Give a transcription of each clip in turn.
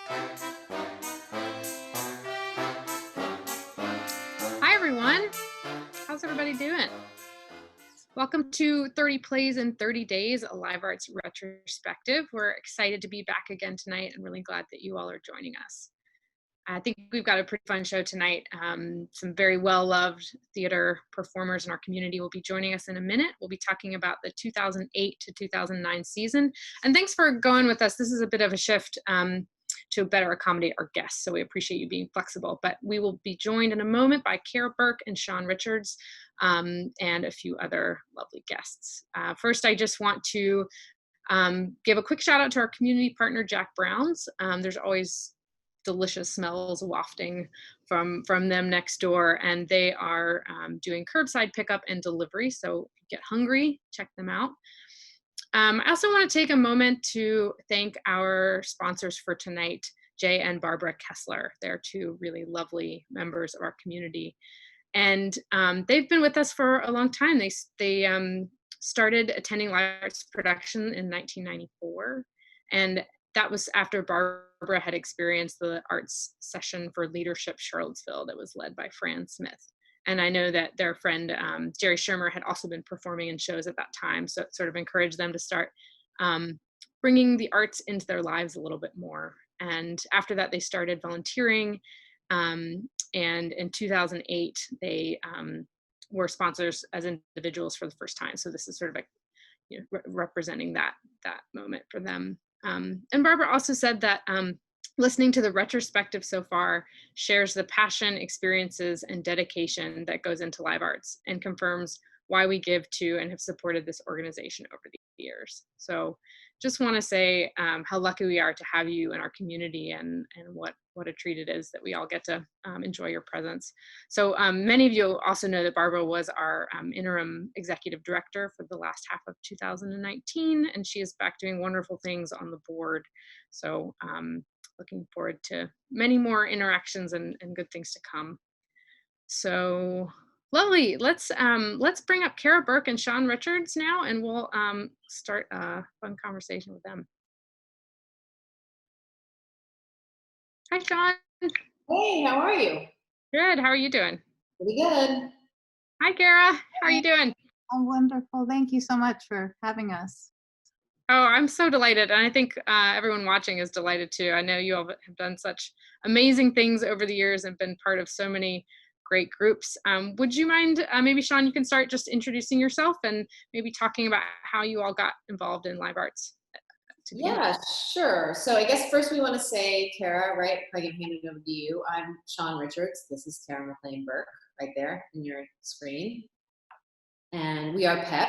Hi, everyone. How's everybody doing? Welcome to 30 Plays in 30 Days, a live arts retrospective. We're excited to be back again tonight and really glad that you all are joining us. I think we've got a pretty fun show tonight. Some very well-loved theater performers in our community will be joining us in a minute. We'll be talking about the 2008 to 2009 season. And thanks for going with us. This is a bit of a shift to better accommodate our guests, so we appreciate you being flexible. But we will be joined in a moment by Burke and Sean Richards and a few other lovely guests. First, I just want to give a quick shout out to our community partner, Jack Brown's. There's always delicious smells wafting from them next door, and they are doing curbside pickup and delivery, so if you get hungry, check them out. I also want to take a moment to thank our sponsors for tonight, Jay and Barbara Kessler. They're two really lovely members of our community, and they've been with us for a long time. They started attending live arts production in 1994, and that was after Barbara had experienced the arts session for Leadership Charlottesville that was led by Fran Smith. And I know that their friend Jerry Shermer had also been performing in shows at that time, so it sort of encouraged them to start bringing the arts into their lives a little bit more. And after that, they started volunteering, and in 2008, they were sponsors as individuals for the first time. So this is sort of like, representing that moment for them. And Barbara also said that listening to the retrospective so far shares the passion, experiences, and dedication that goes into live arts and confirms why we give to and have supported this organization over the years. So just want to say how lucky we are to have you in our community, and what a treat it is that we all get to enjoy your presence. So many of you also know that Barbara was our interim executive director for the last half of 2019, and she is back doing wonderful things on the board. So looking forward to many more interactions and good things to come. So lovely. Let's bring up Burke and Sean Richards now, and we'll start a fun conversation with them. Hi, Sean. Hey, how are you? Good. How are you doing? Pretty good. Hi, Kara. How are you doing? I'm wonderful. Thank you so much for having us. Oh, I'm so delighted. And I think everyone watching is delighted too. I know you all have done such amazing things over the years and been part of so many great groups. Would you mind, maybe Sean, you can start just introducing yourself and maybe talking about how you all got involved in live arts? Yeah, sure. So I guess first we want to say, Kara, right? If I can hand it over to you. I'm Sean Richards. This is Kara McLean Burke right there in your screen. And we are PEP.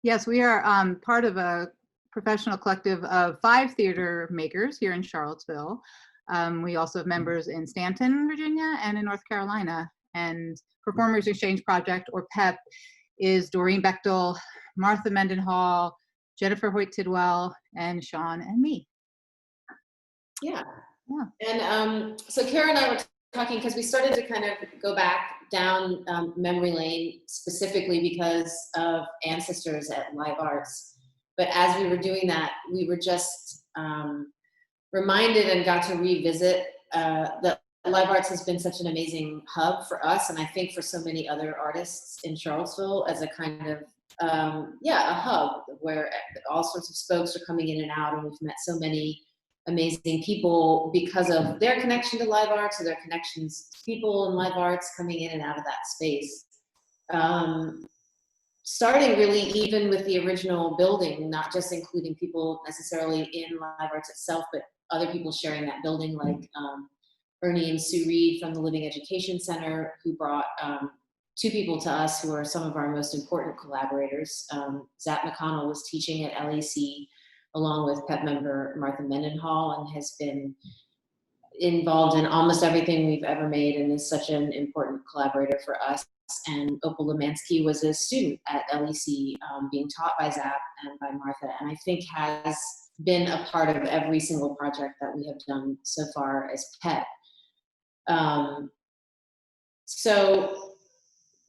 Yes, we are part of a professional collective of 5 theater makers here in Charlottesville. We also have members in Stanton, Virginia, and in North Carolina. And Performers Exchange Project, or PEP, is Doreen Bechtel, Martha Mendenhall, Jennifer Hoyt-Tidwell, and Sean and me. Yeah. And so Kara and I were talking because we started to kind of go back down memory lane, specifically because of ancestors at live arts. But as we were doing that, we were just reminded and got to revisit that live arts has been such an amazing hub for us, and I think for so many other artists in Charlottesville, as a kind of a hub where all sorts of spokes are coming in and out, and we've met so many amazing people because of their connection to live arts, or their connections to people in live arts coming in and out of that space. Starting really even with the original building, not just including people necessarily in live arts itself, but other people sharing that building, like Ernie and Sue Reed from the Living Education Center, who brought 2 people to us who are some of our most important collaborators. Zach McConnell was teaching at LEC along with PEP member Martha Mendenhall, and has been involved in almost everything we've ever made, and is such an important collaborator for us. And Opal Lemansky was a student at LEC, being taught by Zach and by Martha, and I think has been a part of every single project that we have done so far as PEP. So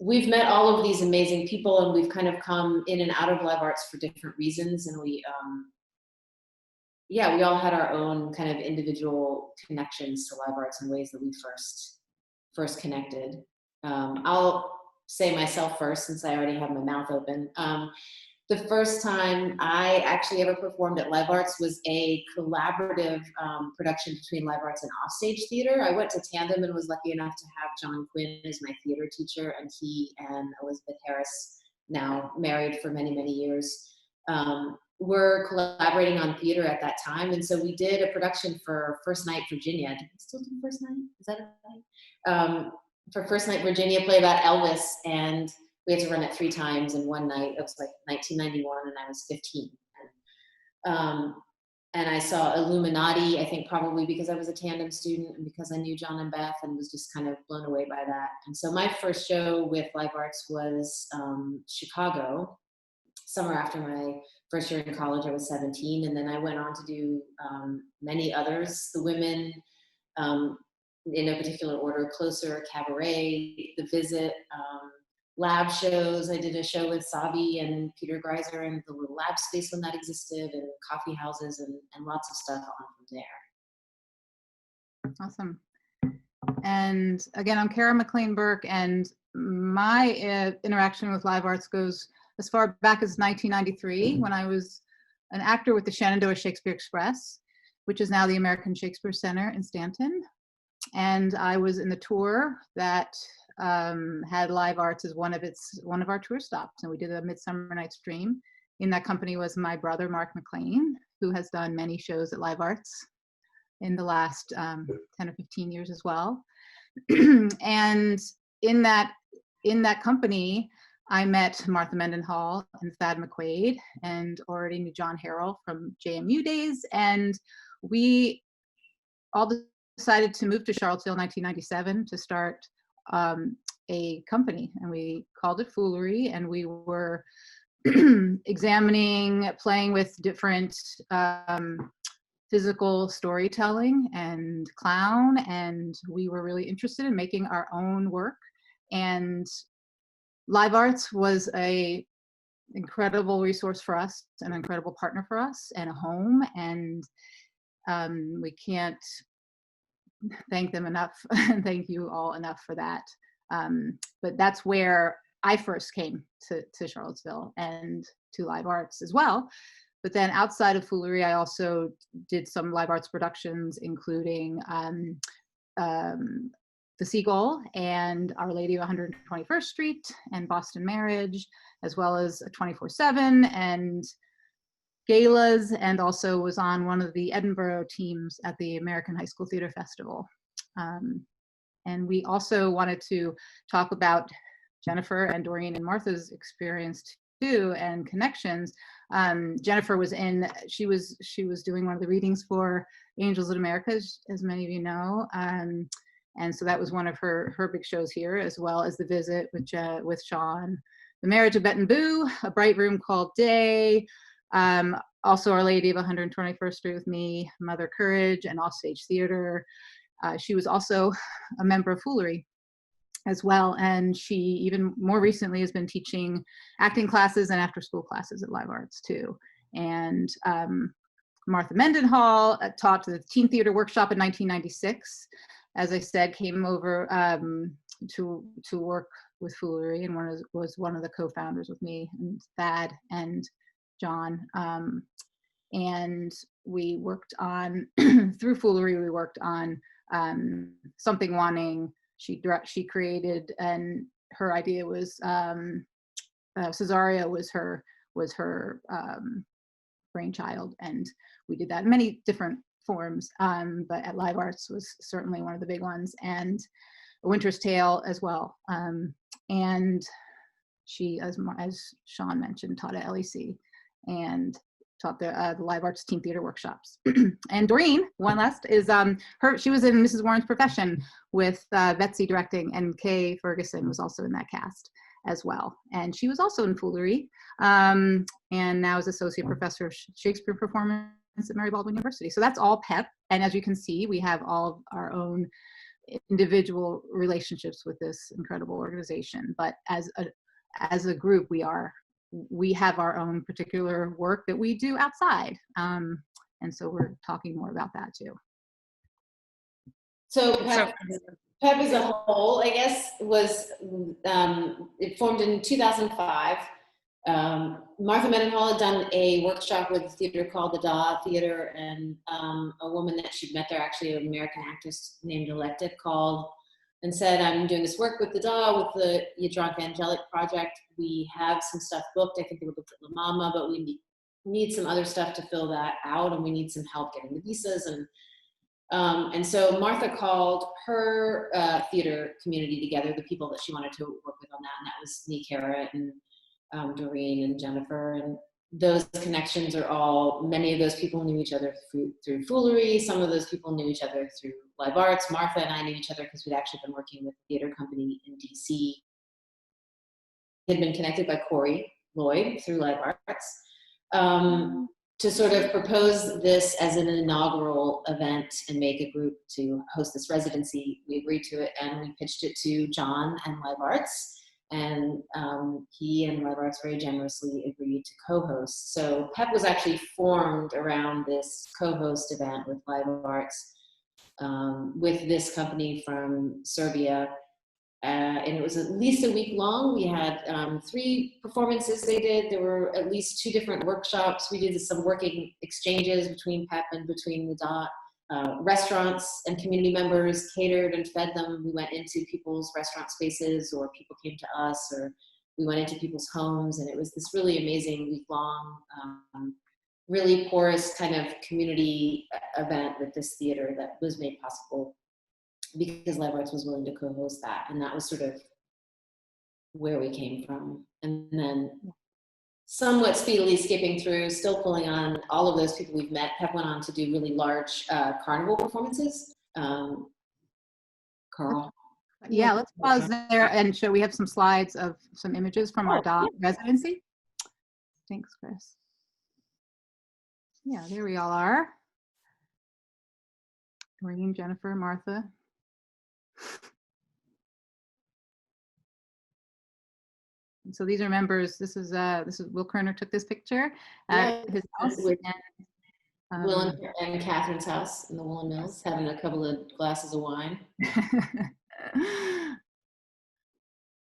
we've met all of these amazing people, and we've kind of come in and out of live arts for different reasons, and we yeah, we all had our own kind of individual connections to live arts in ways that we first connected. I'll say myself first, since I already have my mouth open. The first time I actually ever performed at Live Arts was a collaborative production between Live Arts and Offstage Theater. I went to Tandem and was lucky enough to have John Quinn as my theater teacher, and he and Elizabeth Harris, now married for many, many years, were collaborating on theater at that time. And so we did a production for First Night Virginia. Do we still do First Night? Is that a thing? For First Night Virginia, play about Elvis, and we had to run it 3 times in one night. It was like 1991, and I was 15. And I saw Illuminati, I think probably because I was a Tandem student and because I knew John and Beth, and was just kind of blown away by that. And so my first show with Live Arts was Chicago, summer after my first year in college. I was 17, and then I went on to do many others. The Women, in no particular order, Closer, Cabaret, The Visit, lab shows. I did a show with Savi and Peter Greiser and the little lab space when that existed, and coffee houses, and lots of stuff on from there. Awesome. And again, I'm Kara McLean Burke, and my interaction with Live Arts goes as far back as 1993, when I was an actor with the Shenandoah Shakespeare Express, which is now the American Shakespeare Center in Stanton. And I was in the tour that had Live Arts as one of our tour stops, and we did a Midsummer Night's Dream. In that company was my brother Mark McLean, who has done many shows at Live Arts in the last 10 or 15 years as well. And in that company, I met Martha Mendenhall and Thad McQuaid, and already knew John Harrell from JMU days, and we all decided to move to Charlottesville in 1997 to start a company, and we called it Foolery, and we were playing with different physical storytelling and clown, and we were really interested in making our own work. And Live Arts was a incredible resource for us, an incredible partner for us, and a home, and we can't thank them enough and thank you all enough for that. But that's where I first came to Charlottesville and to Live Arts as well. But then outside of Foolery, I also did some Live Arts productions, including The Seagull and Our Lady of 121st Street and Boston Marriage, as well as 24/7 and galas, and also was on one of the Edinburgh teams at the American High School Theater Festival. And we also wanted to talk about Jennifer and Doreen and Martha's experience too, and connections. Jennifer was she was doing one of the readings for Angels in America, as many of you know. And so that was one of her big shows here, as well as The Visit with Sean, The Marriage of Bet and Boo, A Bright Room Called Day, also Our Lady of 121st Street with me, Mother Courage, and Offstage Theater. She was also a member of Foolery as well, and she even more recently has been teaching acting classes and after-school classes at Live Arts too. And Martha Mendenhall taught the Teen Theater Workshop in 1996. As I said, came over to work with Foolery, and was one of the co-founders with me and Thad and John. And we worked on through Foolery. We worked on Something Wanting. She created, and her idea was Cesaria was her brainchild, and we did that in many different forms, but at Live Arts was certainly one of the big ones, and A Winter's Tale as well. And she, as Sean mentioned, taught at LEC and taught the Live Arts Teen Theater Workshops. And Doreen, one last, is she was in Mrs. Warren's Profession with Betsy directing, and Kay Ferguson was also in that cast as well. And she was also in Foolery, and now is Associate Professor of Shakespeare Performance at Mary Baldwin University. So that's all PEP. And as you can see, we have all of our own individual relationships with this incredible organization. But as a group, we have our own particular work that we do outside. And And so we're talking more about that too. So PEP as a whole, I guess, was it formed in 2005. Martha Mendenhall had done a workshop with a theater called the Da Theater, and a woman that she'd met there, actually an American actress named Elected, called and said, I'm doing this work with the Da, with the Jadranka Angelic Project. We have some stuff booked. I think they were booked at La Mama, but we need some other stuff to fill that out, and we need some help getting the visas. And so Martha called her theater community together, the people that she wanted to work with on that, and that was Nikara and Doreen and Jennifer. And those connections are all, many of those people knew each other through Foolery. Some of those people knew each other through Live Arts. Martha and I knew each other because we'd actually been working with a theater company in DC. Had been connected by Corey Lloyd through Live Arts. To sort of propose this as an inaugural event and make a group to host this residency. We agreed to it, and we pitched it to John and Live Arts, and he and Live Arts very generously agreed to co-host. So PEP was actually formed around this co-host event with Live Arts, with this company from Serbia. And it was at least a week long. We had 3 performances they did. There were at least 2 different workshops. We did some working exchanges between PEP and between the DOT. Restaurants and community members catered and fed them. We went into people's restaurant spaces, or people came to us, or we went into people's homes. And it was this really amazing week-long, really porous kind of community event with this theater that was made possible because Live Arts was willing to co-host that. And that was sort of where we came from. And then somewhat speedily skipping through, still pulling on all of those people we've met. PEP went on to do really large carnival performances. Carl. Yeah, let's pause there and show, we have some slides of some images from our DOT residency. Thanks, Chris. Yeah, there we all are. Doreen, Jennifer, Martha. And so these are members. This is Will Kerner took this picture at his house. With Will and Catherine's house in the Woolen Mills, having a couple of glasses of wine.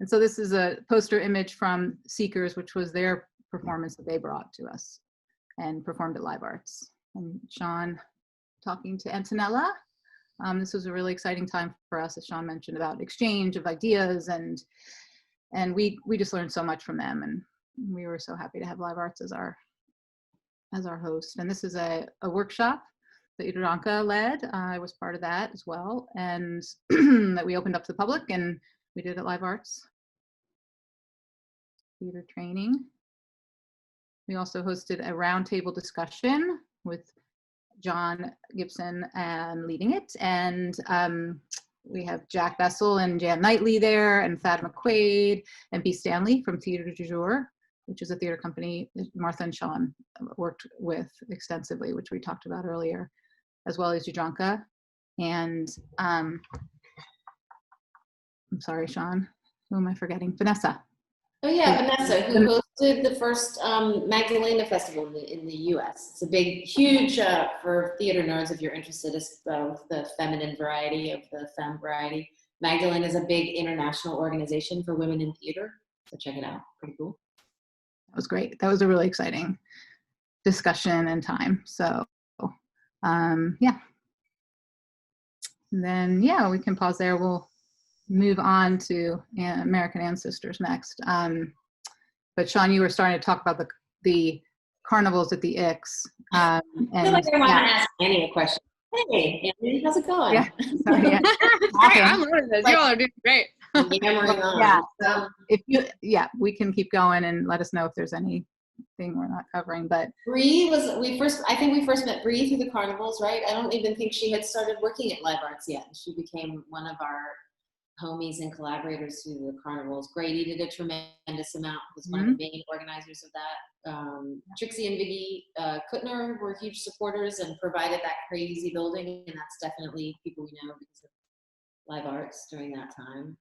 And so this is a poster image from Seekers, which was their performance that they brought to us and performed at Live Arts. And Sean talking to Antonella. This was a really exciting time for us, as Sean mentioned, about exchange of ideas, and we just learned so much from them, and we were so happy to have Live Arts as our host. And this is a workshop that Jadranka led. I was part of that as well, and that we opened up to the public, and we did at Live Arts. Theater training. We also hosted a roundtable discussion with John Gibson leading it, and we have Jack Bessel and Jan Knightley there, and Fatima Quaid, and B. Stanley from Theater du Jour, which is a theater company that Martha and Sean worked with extensively, which we talked about earlier, as well as Jadranka. And I'm sorry, Sean, who am I forgetting? Vanessa. Oh yeah, Vanessa, who hosted the first Magdalena Festival in the US. It's a big, huge, for theater nerds, if you're interested, is the feminine variety of the femme variety. Magdalena is a big international organization for women in theater, so check it out, pretty cool. That was great. That was a really exciting discussion and time. So yeah. And then, yeah, we can pause there. We'll move on to American Ancestors next. But Sean, you were starting to talk about the carnivals at the Ix. I feel like I want to ask Annie a question. Hey, Annie, how's it going? Yeah, sorry, yeah. I'm learning this. You all are doing great. Yammering on. Yeah, so if you, we can keep going and let us know if there's anything we're not covering. But Bree I think we first met Bree through the carnivals, right? I don't even think she had started working at Live Arts yet. She became one of our homies and collaborators through the carnivals. Grady did a tremendous amount, was one of the main organizers of that. Trixie and Viggy Kuttner were huge supporters and provided that crazy building, and that's definitely people we know because of Live Arts during that time.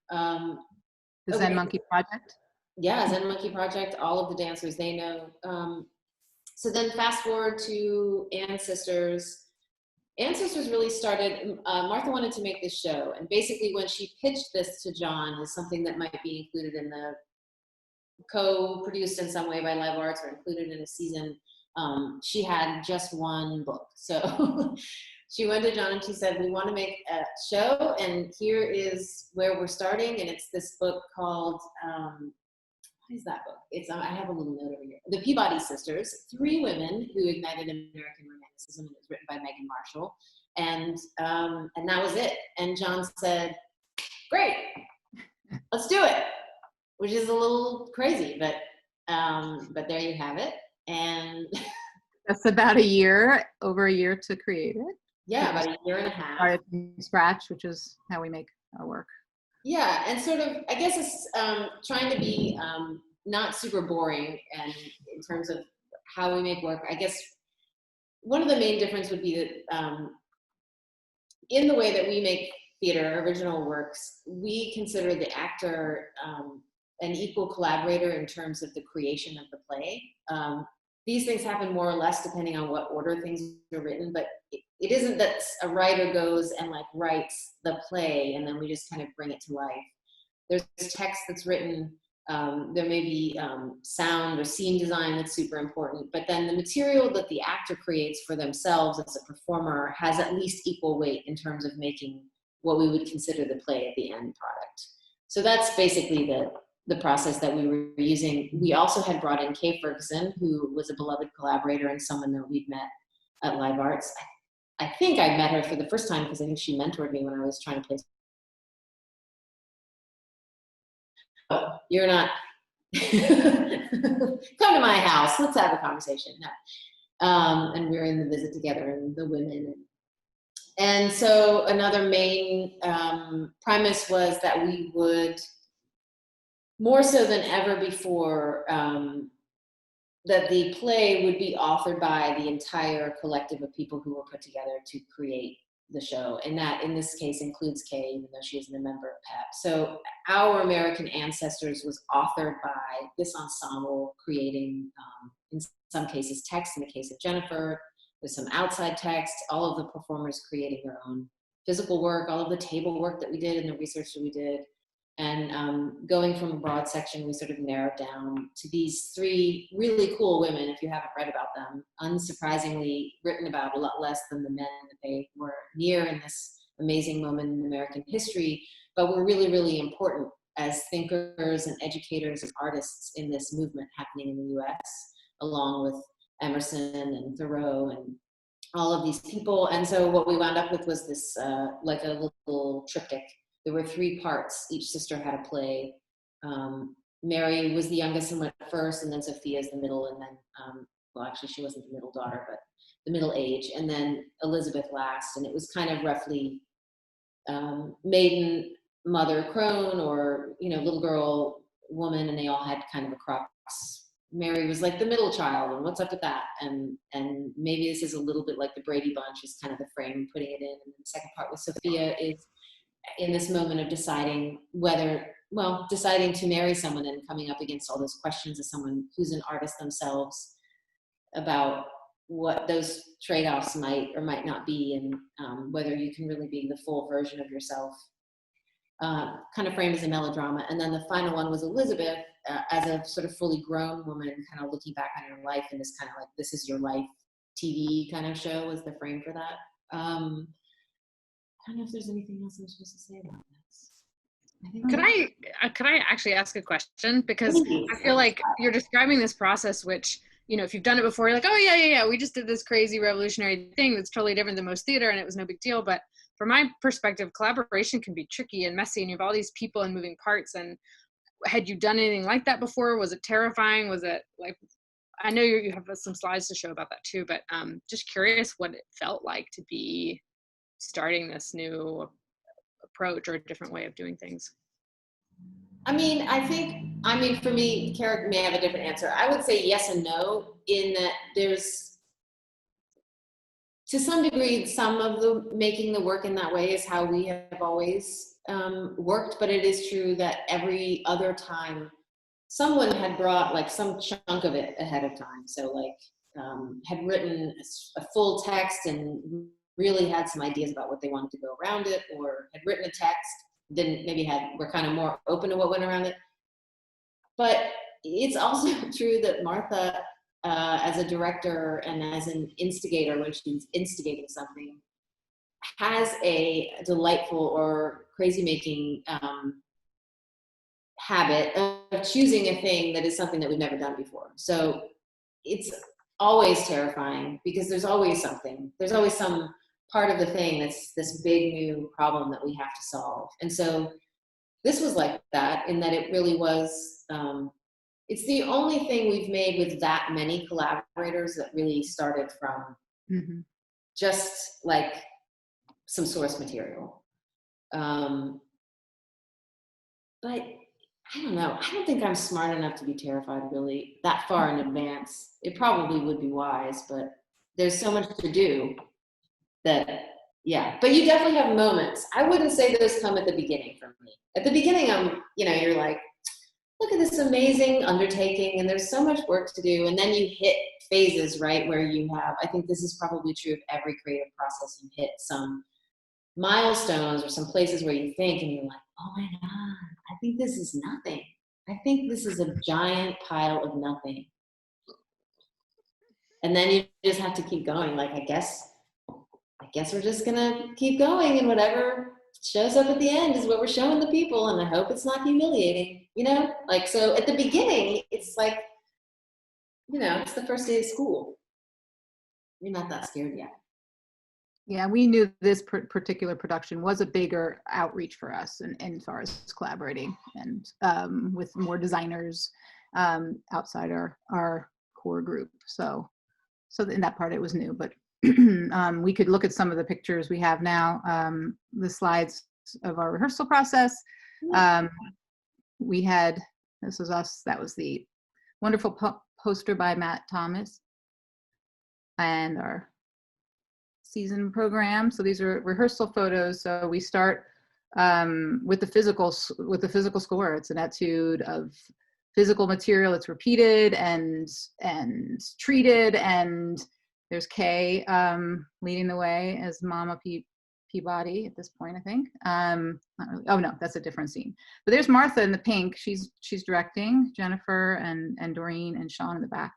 the Zen Monkey Project? Yeah, Zen Monkey Project, all of the dancers they know. So then fast forward to Ancestors. Ancestors really started, Martha wanted to make this show, and basically when she pitched this to John as something that might be included in the co-produced in some way by Live Arts or included in a season, she had just one book. So she went to John and she said, we want to make a show, and here is where we're starting, and it's this book called, what is that book? It's I have a little note over here. The Peabody Sisters, 3 women who ignited American Romanticism, and it was written by Megan Marshall, and that was it. And John said, "Great, let's do it," which is a little crazy, but there you have it. And That's about over a year to create it. Yeah, about a year and a half. Started from scratch, which is how we make our work. Yeah, and sort of, I guess it's trying to be not super boring, and in terms of how we make work. I guess one of the main difference would be that in the way that we make theater, original works, we consider the actor an equal collaborator in terms of the creation of the play. These things happen more or less depending on what order things are written, but it isn't that a writer goes and like writes the play and then we just kind of bring it to life. There's text that's written, there may be sound or scene design that's super important, but then the material that the actor creates for themselves as a performer has at least equal weight in terms of making what we would consider the play at the end product. So that's basically the process that we were using. We also had brought in Kay Ferguson, who was a beloved collaborator and someone that we'd met at Live Arts. I think I met her for the first time because I think she mentored me when I was trying to play. Oh, you're not. Come to my house. Let's have a conversation. No. And we were in the visit together, and the women. And so another main premise was that we would, more so than ever before, that the play would be authored by the entire collective of people who were put together to create the show. And that, in this case, includes Kay, even though she isn't a member of PEP. So Our American Ancestors was authored by this ensemble, creating, in some cases, text. In the case of Jennifer, with some outside text, all of the performers creating their own physical work, all of the table work that we did and the research that we did. And going from a broad section, we sort of narrowed down to these 3 really cool women. If you haven't read about them, unsurprisingly written about a lot less than the men that they were near in this amazing moment in American history, but were really, really important as thinkers and educators and artists in this movement happening in the US, along with Emerson and Thoreau and all of these people. And so what we wound up with was this like a little triptych. There were 3 parts. Each sister had a play. Mary was the youngest and went first, and then Sophia's the middle, and then, well, actually she wasn't the middle daughter, but the middle age, and then Elizabeth last. And it was kind of roughly maiden, mother, crone, or, you know, little girl, woman, and they all had kind of a crux. Mary was like the middle child, and what's up with that? And maybe this is a little bit like the Brady Bunch is kind of the frame, putting it in. And the second part with Sophia is in this moment of deciding deciding to marry someone and coming up against all those questions as someone who's an artist themselves about what those trade-offs might or might not be, and whether you can really be the full version of yourself, kind of framed as a melodrama. And then the final one was Elizabeth as a sort of fully grown woman, kind of looking back on her life in this kind of like, this is your life TV kind of show was the frame for that. I don't know if there's anything else I'm supposed to say about this. Could I actually ask a question? Because I feel like you're describing this process, which, you know, if you've done it before, you're like, oh yeah, we just did this crazy revolutionary thing that's totally different than most theater, and it was no big deal. But from my perspective, collaboration can be tricky and messy, and you have all these people and moving parts. And had you done anything like that before? Was it terrifying? Was it like, I know you have some slides to show about that too, but just curious what it felt like to be starting this new approach or a different way of doing things. I mean, for me, Kara may have a different answer. I would say yes and no, in that there's, to some degree, some of the making the work in that way is how we have always worked, but it is true that every other time someone had brought like some chunk of it ahead of time. So like had written a full text and really had some ideas about what they wanted to go around it, or had written a text, were kind of more open to what went around it. But it's also true that Martha, as a director and as an instigator, when she's instigating something, has a delightful or crazy-making habit of choosing a thing that is something that we've never done before. So it's always terrifying because there's always something. There's always some part of the thing that's this big new problem that we have to solve. And so this was like that, in that it really was, it's the only thing we've made with that many collaborators that really started from just like some source material. But I don't know. I don't think I'm smart enough to be terrified really that far in advance. It probably would be wise, but there's so much to do that, yeah. But you definitely have moments. I wouldn't say those come at the beginning for me. At the beginning, you're like, look at this amazing undertaking and there's so much work to do. And then you hit phases, right, where you have, I think this is probably true of every creative process, you hit some milestones or some places where you think and you're like, oh my God, I think this is nothing. I think this is a giant pile of nothing. And then you just have to keep going. Like, I guess we're just gonna keep going, and whatever shows up at the end is what we're showing the people, and I hope it's not humiliating, Like, so at the beginning, it's like, it's the first day of school. You're not that scared yet. Yeah, we knew this particular production was a bigger outreach for us, and as far as collaborating and with more designers outside our core group. So in that part it was new, but we could look at some of the pictures we have now, the slides of our rehearsal process. We had, this was us, that was the wonderful poster by Matt Thomas, and our season program. So these are rehearsal photos. So we start with the physical score. It's an etude of physical material. It's repeated and treated, and there's Kay leading the way as Mama Peabody at this point, I think. Not really. Oh no, that's a different scene. But there's Martha in the pink. She's directing, Jennifer and Doreen and Sean in the back.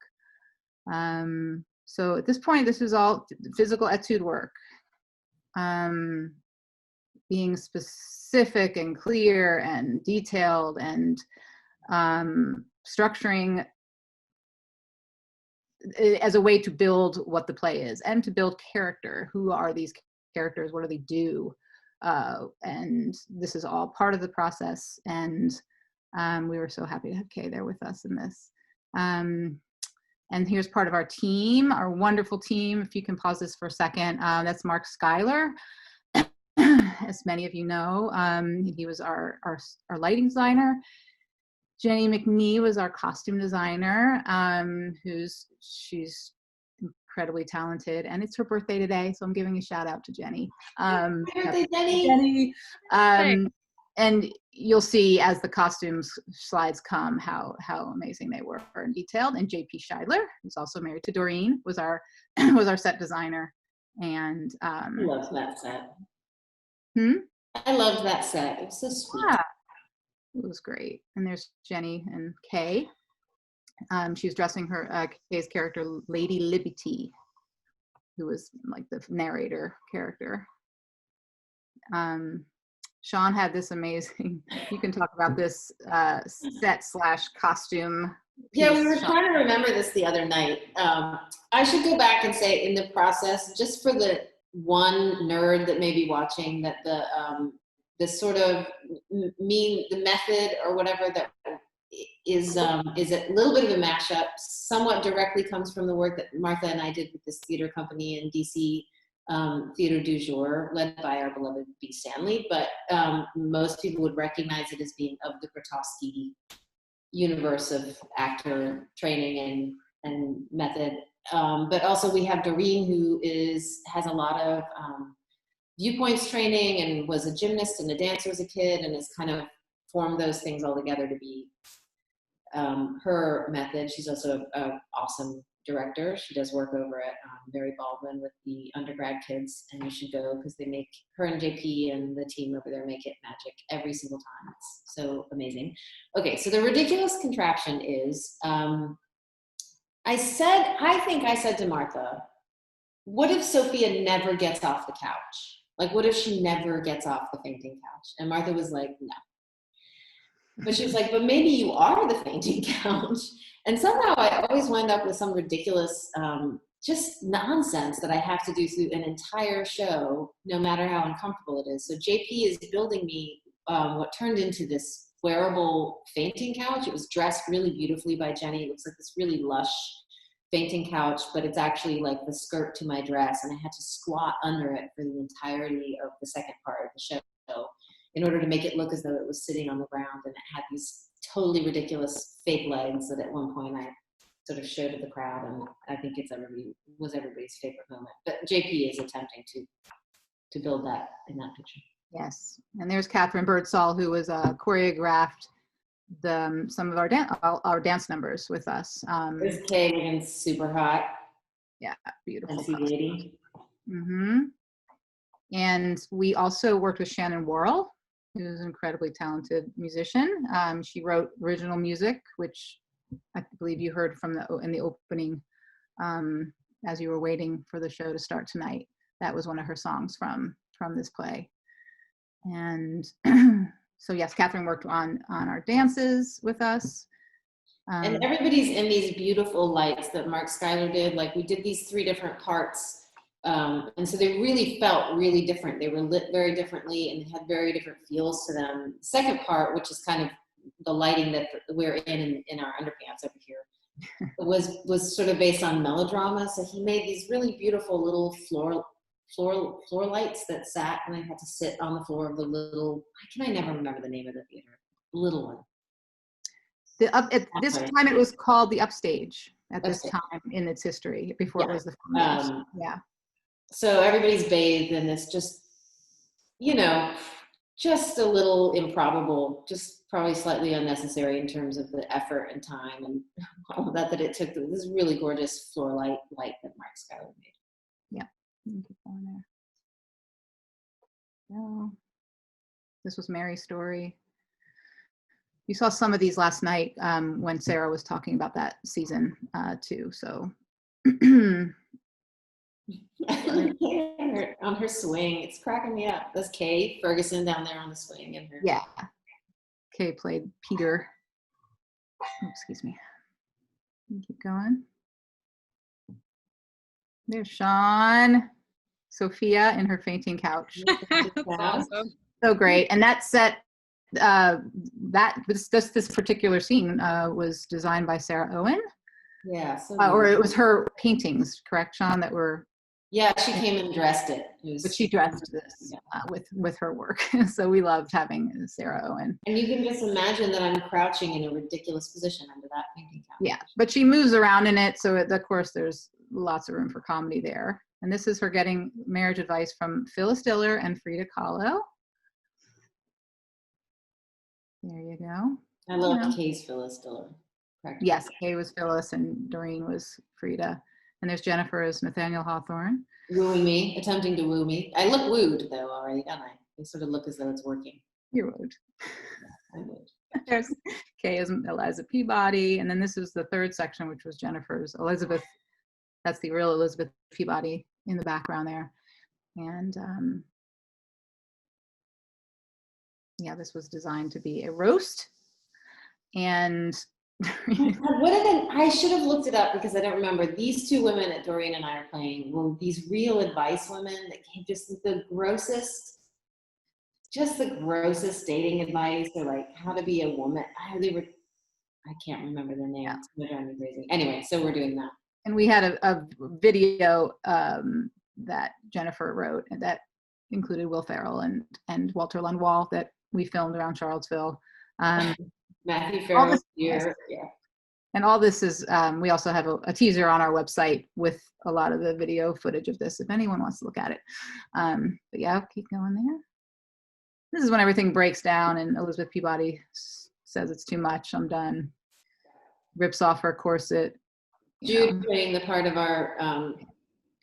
So at this point, this is all physical etude work, being specific and clear and detailed, and structuring as a way to build what the play is and to build character. Who are these characters? What do they do? And this is all part of the process. And we were so happy to have Kay there with us in this. And here's part of our team, our wonderful team. If you can pause this for a second, that's Mark Schuyler. As many of you know, he was our lighting designer. Jenny McNee was our costume designer, she's incredibly talented, and it's her birthday today, so I'm giving a shout out to Jenny. Happy birthday, Jenny! And you'll see as the costumes slides come how amazing they were and detailed. And JP Scheidler, who's also married to Doreen, was our set designer. And I loved that set. I loved that set. It was so sweet. Yeah, it was great. And there's Jenny and Kay. She was dressing her Kay's character, Lady Liberty, who was like the narrator character. Sean had this amazing, you can talk about this set/costume piece. Yeah, we were trying to remember this the other night. I should go back and say in the process, just for the one nerd that may be watching, that the sort of the method or whatever that is a little bit of a mashup, somewhat directly comes from the work that Martha and I did with this theater company in DC, Theater du Jour, led by our beloved B. Stanley, but most people would recognize it as being of the Grotowski universe of actor training and method. But also we have Doreen, who has a lot of viewpoints training and was a gymnast and a dancer as a kid, and has kind of formed those things all together to be her method. She's also an awesome director. She does work over at Mary Baldwin with the undergrad kids, and you should go because they make, her and JP and the team over there make it magic every single time. It's so amazing. Okay, so the ridiculous contraption is, I think I said to Martha, what if Sophia never gets off the couch? Like, what if she never gets off the fainting couch? And Martha was like, no. But she was like, but maybe you are the fainting couch. And somehow I always wind up with some ridiculous, just nonsense that I have to do through an entire show, no matter how uncomfortable it is. So JP is building me what turned into this wearable fainting couch. It was dressed really beautifully by Jenny. It looks like this really lush fainting couch, but it's actually like the skirt to my dress. And I had to squat under it for the entirety of the second part of the show in order to make it look as though it was sitting on the ground, and it had these totally ridiculous fake legs that at one point I sort of showed to the crowd, and I think was everybody's favorite moment. But JP is attempting to build that in that picture. Yes, and there's Catherine Birdsall, who was choreographed some of our dance numbers with us. This Kay looking super hot. Yeah, beautiful. Fancy lady. Mm-hmm. And we also worked with Shannon Worrell, who's an incredibly talented musician. She wrote original music, which I believe you heard in the opening as you were waiting for the show to start tonight. That was one of her songs from this play. And so yes, Catherine worked on our dances with us. And everybody's in these beautiful lights that Mark Schuyler did. Like, we did these 3 different parts. And so they really felt really different. They were lit very differently and had very different feels to them. The second part, which is kind of the lighting that we're in our underpants over here, was sort of based on melodrama. So he made these really beautiful little floor lights that sat, and I had to sit on the floor of the little, I never remember the name of the theater, little one. At this time it was called the Upstage at this time in its history, before it was the Foundation. Yeah. So everybody's bathed in this just a little improbable, just probably slightly unnecessary in terms of the effort and time and all of that it took. This really gorgeous floor light that Mark Schuyler made. Yeah. Keep going there. No. This was Mary's story. You saw some of these last night when Sarah was talking about that season too. So on her swing, it's cracking me up. That's Kay Ferguson down there on the swing, and her. Yeah, Kay played Peter. Oh, excuse me. Keep going. There's Sean, Sophia in her fainting couch. Awesome. So great, and that set. This particular scene was designed by Sarah Owen. Yeah. So or it was her paintings, correct, Sean? That were. Yeah, she came and dressed it. But she dressed this with her work. So we loved having Sarah Owen. And you can just imagine that I'm crouching in a ridiculous position under that painting couch. Yeah, but she moves around in it, so of course there's lots of room for comedy there. And this is her getting marriage advice from Phyllis Diller and Frida Kahlo. There you go. I love Kay's Phyllis Diller. Yes, Kay was Phyllis and Doreen was Frida. And there's Jennifer as Nathaniel Hawthorne. Wooing me, attempting to woo me. I look wooed though already, don't I? I sort of look as though it's working. You're wooed. Yeah, I'm wooed. There's Kay as Eliza Peabody. And then this is the third section, which was Jennifer's Elizabeth. That's the real Elizabeth Peabody in the background there. And yeah, this was designed to be a roast. And I should have looked it up because I don't remember. These 2 women that Doreen and I are playing were these real advice women that gave just the grossest dating advice, or like how to be a woman. I can't remember their names. Yeah. They're driving me crazy. Anyway, so we're doing that. And we had a video that Jennifer wrote, and that included Will Ferrell and Walter Lundwall that we filmed around Charlottesville. Matthew Farrell's here. Yeah. And all this is, we also have a teaser on our website with a lot of the video footage of this, if anyone wants to look at it. But yeah, I'll keep going there. This is when everything breaks down and Elizabeth Peabody says it's too much, I'm done. Rips off her corset, Jude playing the part of our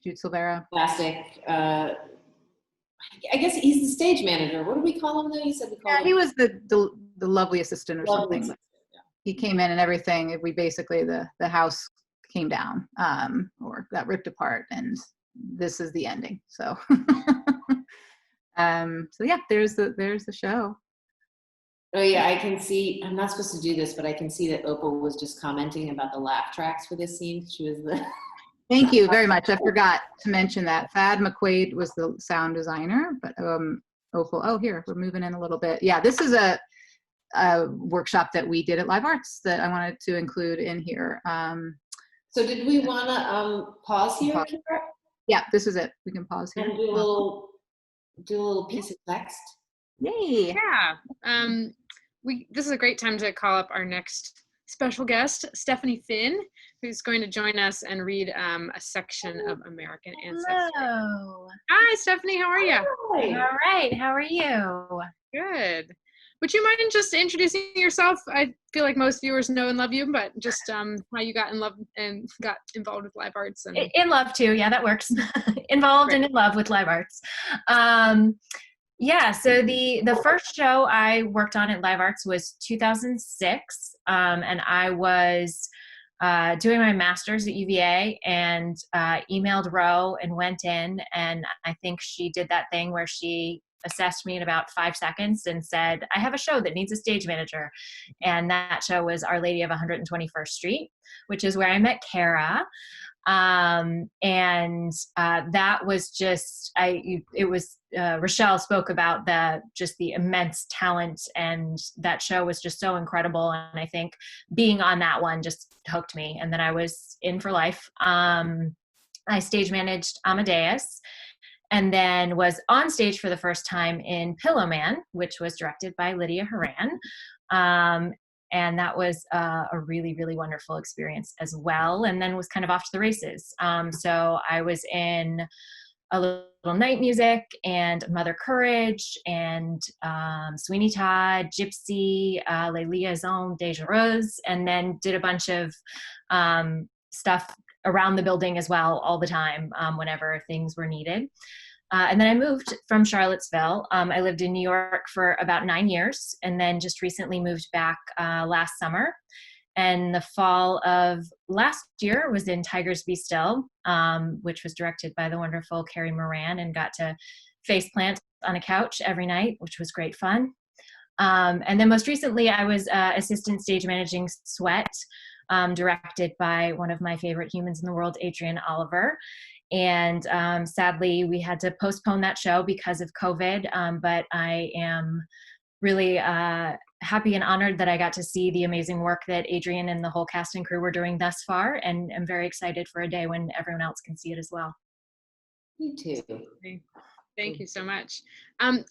Jude Silvera. classic. I guess he's the stage manager. What do we call him though? You said we called him. He was the lovely assistant or Lovely something. assistant, yeah. He came in and everything. We basically the house came down or got ripped apart, and this is the ending. So, so yeah, there's the show. Oh yeah, I can see. I'm not supposed to do this, but I can see that Opal was just commenting about the laugh tracks for this scene. She was the. Thank you very much. I forgot to mention that Thad McQuaid was the sound designer, but Opal. Oh, here we're moving in a little bit. Yeah, this is a workshop that we did at Live Arts that I wanted to include in here. So did we want to pause here, Kara? Yeah, this is it. We can pause here. And do a little piece of text. Yay! Yeah. This is a great time to call up our next special guest, Stephanie Finn, who's going to join us and read a section of American Ancestry. Hello. Hi, Stephanie. How are you? Hi. All right. How are you? Good. Would you mind just introducing yourself? I feel like most viewers know and love you, but just how you got in love and got involved with Live Arts. And In love too. Yeah, that works. Involved and in love with Live Arts. Yeah, so the first show I worked on at Live Arts was 2006, and I was doing my master's at UVA and emailed Ro and went in, and I think she did that thing where she assessed me in about 5 seconds and said, I have a show that needs a stage manager. And that show was Our Lady of 121st Street, which is where I met Kara. That was just, Rochelle spoke about the immense talent, and that show was just so incredible. And I think being on that one just hooked me. And then I was in for life. I stage managed Amadeus, and then was on stage for the first time in Pillow Man, which was directed by Lydia Horan. And that was a really, really wonderful experience as well. And then was kind of off to the races. So I was in A Little Night Music and Mother Courage and Sweeney Todd, Gypsy, Les Liaisons Dangereuses, and then did a bunch of stuff around the building as well all the time whenever things were needed. And then I moved from Charlottesville. I lived in New York for about 9 years, and then just recently moved back last summer. And the fall of last year was in Tigers Be Still, which was directed by the wonderful Carrie Moran, and got to face plant on a couch every night, which was great fun. And then most recently, I was assistant stage managing Sweat, directed by one of my favorite humans in the world, Adrienne Oliver. And sadly, we had to postpone that show because of COVID, but I am really happy and honored that I got to see the amazing work that Adrienne and the whole cast and crew were doing thus far, and I'm very excited for a day when everyone else can see it as well. Me too. Thank you so much.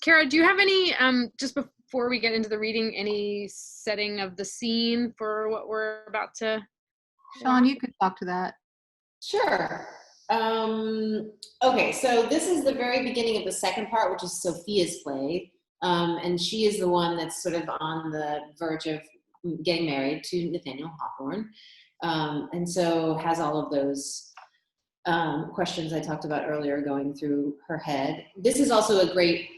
Kara, do you have any, just before we get into the reading, any setting of the scene for what we're about to? Sean, you could talk to that. Sure. Okay, so this is the very beginning of the second part, which is Sophia's play. And she is the one that's sort of on the verge of getting married to Nathaniel Hawthorne. And so has all of those questions I talked about earlier going through her head. This is also a great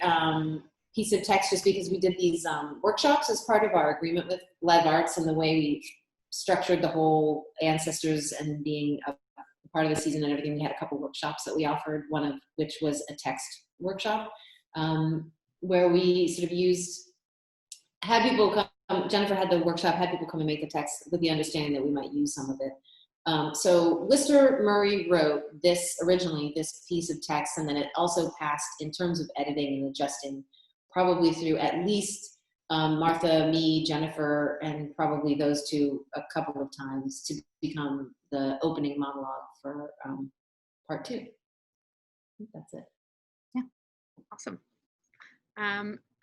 piece of text just because we did these workshops as part of our agreement with Live Arts, and the way we structured the whole ancestors and being a part of the season and everything. We had a couple workshops that we offered, one of which was a text workshop, where we sort of had people come, Jennifer had the workshop, had people come and make the text with the understanding that we might use some of it. So Lister Murray wrote originally this piece of text, and then it also passed in terms of editing and adjusting, probably through at least Martha, me, Jennifer, and probably those two a couple of times to become the opening monologue for part 2. I think that's it. Yeah, awesome.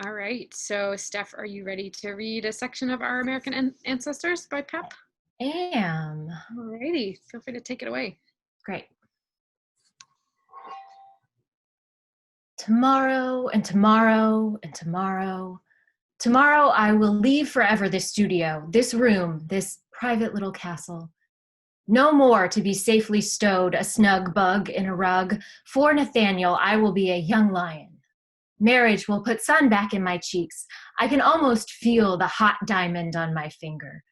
All right, so Steph, are you ready to read a section of Our American Ancestors by Pep? I am. All righty, feel free to take it away. Great. Tomorrow and tomorrow and tomorrow. Tomorrow I will leave forever this studio, this room, this private little castle. No more to be safely stowed, a snug bug in a rug. For Nathaniel, I will be a young lion. Marriage will put sun back in my cheeks. I can almost feel the hot diamond on my finger.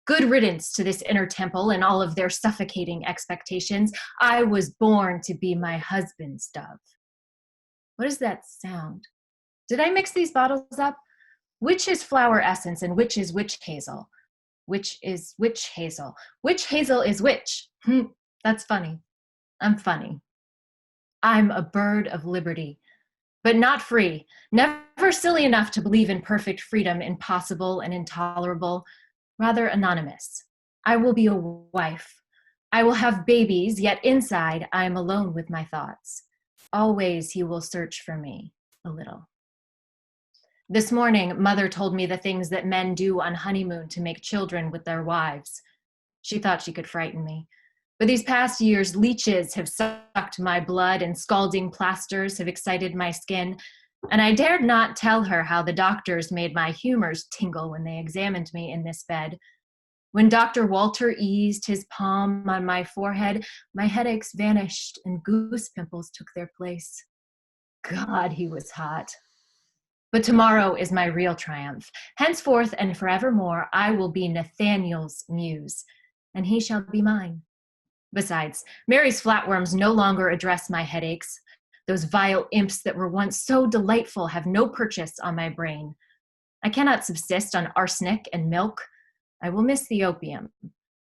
Good riddance to this inner temple and all of their suffocating expectations. I was born to be my husband's dove. What is that sound? Did I mix these bottles up? Which is flower essence and which is witch hazel? Which is witch hazel? Which hazel is which? That's funny. I'm funny. I'm a bird of liberty, but not free. Never silly enough to believe in perfect freedom, impossible and intolerable. Rather anonymous. I will be a wife. I will have babies, yet inside I am alone with my thoughts. Always he will search for me a little. This morning, Mother told me the things that men do on honeymoon to make children with their wives. She thought she could frighten me. But these past years, leeches have sucked my blood and scalding plasters have excited my skin. And I dared not tell her how the doctors made my humors tingle when they examined me in this bed. When Dr. Walter eased his palm on my forehead, my headaches vanished and goose pimples took their place. God, he was hot. But tomorrow is my real triumph. Henceforth and forevermore, I will be Nathaniel's muse, and he shall be mine. Besides, Mary's flatworms no longer address my headaches. Those vile imps that were once so delightful have no purchase on my brain. I cannot subsist on arsenic and milk. I will miss the opium.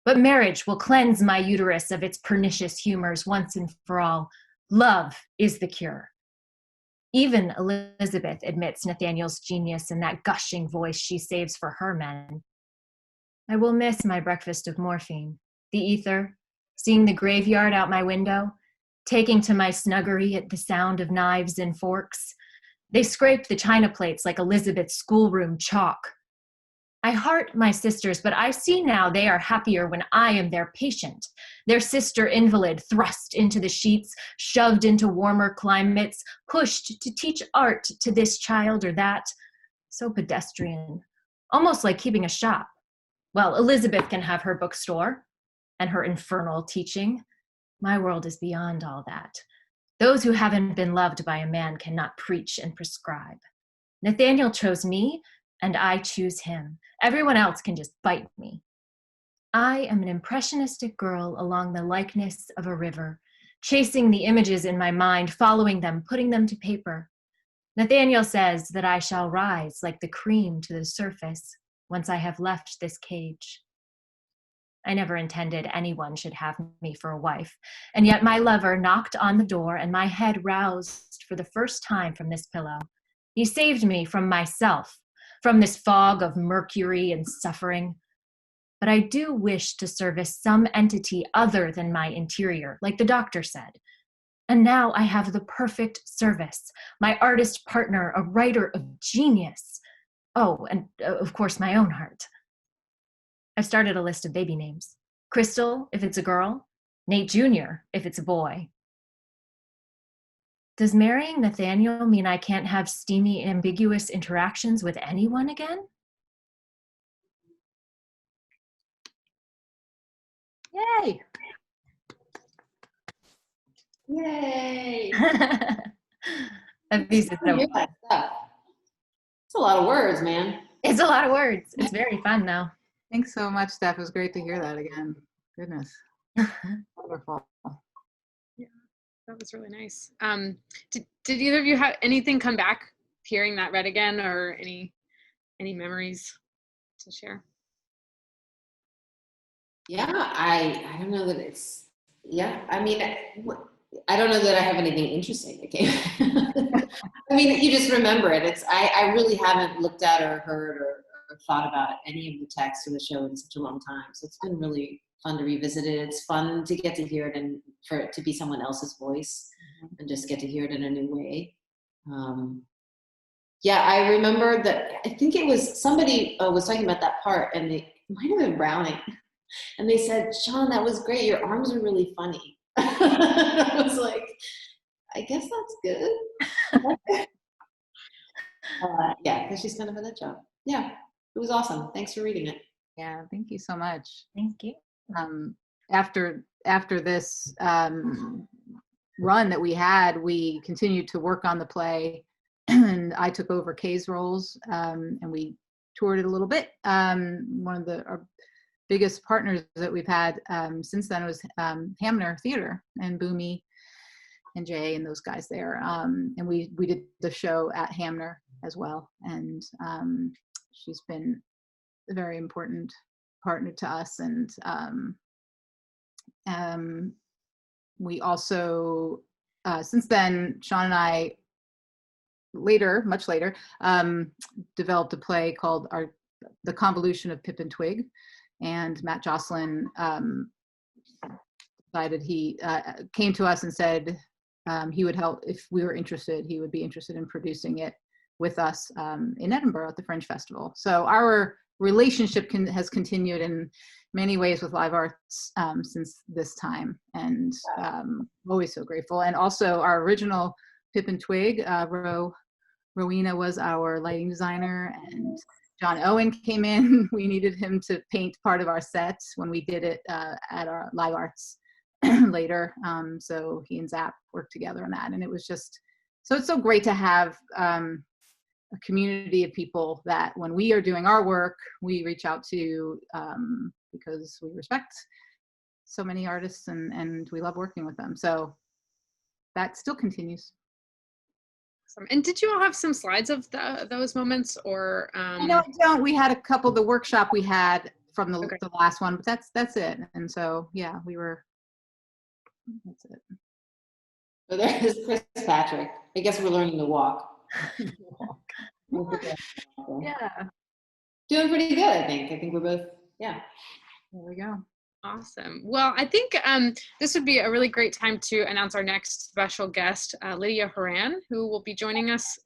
But marriage will cleanse my uterus of its pernicious humors once and for all. Love is the cure. Even Elizabeth admits Nathaniel's genius in that gushing voice she saves for her men. I will miss my breakfast of morphine, the ether, seeing the graveyard out my window, taking to my snuggery at the sound of knives and forks. They scrape the china plates like Elizabeth's schoolroom chalk. I heart my sisters, but I see now they are happier when I am their patient, their sister invalid, thrust into the sheets, shoved into warmer climates, pushed to teach art to this child or that. So pedestrian, almost like keeping a shop. Well, Elizabeth can have her bookstore and her infernal teaching. My world is beyond all that. Those who haven't been loved by a man cannot preach and prescribe. Nathaniel chose me, and I choose him. Everyone else can just bite me. I am an impressionistic girl along the likeness of a river, chasing the images in my mind, following them, putting them to paper. Nathaniel says that I shall rise like the cream to the surface once I have left this cage. I never intended anyone should have me for a wife, and yet my lover knocked on the door and my head roused for the first time from this pillow. He saved me from myself, from this fog of mercury and suffering. But I do wish to service some entity other than my interior, like the doctor said. And now I have the perfect service, my artist partner, a writer of genius. Oh, and of course, my own heart. I've started a list of baby names. Crystal, if it's a girl. Nate Jr., if it's a boy. Does marrying Nathaniel mean I can't have steamy, ambiguous interactions with anyone again? Yay! Yay! That piece is so Hear that stuff. It's a lot of words, man. It's a lot of words. It's very fun though. Thanks so much, Steph. It was great to hear that again. Goodness. Wonderful. Yeah, that was really nice. Did either of you have anything come back hearing that read again, or any memories to share? Yeah, I don't know that it's, yeah, I mean, I don't know that I have anything interesting that came. I mean, you just remember it. I really haven't looked at or heard or thought about any of the text or the show in such a long time. So it's been really fun to revisit it. It's fun to get to hear it and for it to be someone else's voice and just get to hear it in a new way. Yeah, I remember that, I think it was somebody was talking about that part, and it might have been Browning. And they said, Sean, that was great. Your arms are really funny. I was like, I guess that's good. Yeah, because she's kind of in that job. Yeah, it was awesome. Thanks for reading it. Yeah, thank you so much. Thank you. after this run that we had, we continued to work on the play, and I took over Kay's roles, and we toured it a little bit. One of our biggest partners that we've had since then was Hamner Theater and Boomy and Jay and those guys there. And we did the show at Hamner as well. And she's been a very important partner to us. And we also, since then, Sean and I much later, developed a play called The Convolution of Pip and Twig. And Matt Jocelyn decided he came to us and said he would help if we were interested. He would be interested in producing it with us in Edinburgh at the Fringe Festival. So our relationship has continued in many ways with Live Arts since this time, and always so grateful. And also our original Pip and Twig, Rowena was our lighting designer, and John Owen came in. We needed him to paint part of our sets when we did it at our Live Arts later. So he and Zap worked together on that. And it was just, so it's so great to have a community of people that when we are doing our work, we reach out to because we respect so many artists and we love working with them. So that still continues. And did you all have some slides of those moments, or? No, I don't. We had a couple. The workshop we had from the last one, but that's it. And so yeah, that's it. So there's Chris Patrick. I guess we're learning to walk. Yeah. Doing pretty good, I think. I think we're both, yeah. There we go. Awesome. Well, I think this would be a really great time to announce our next special guest, Lydia Horan, who will be joining us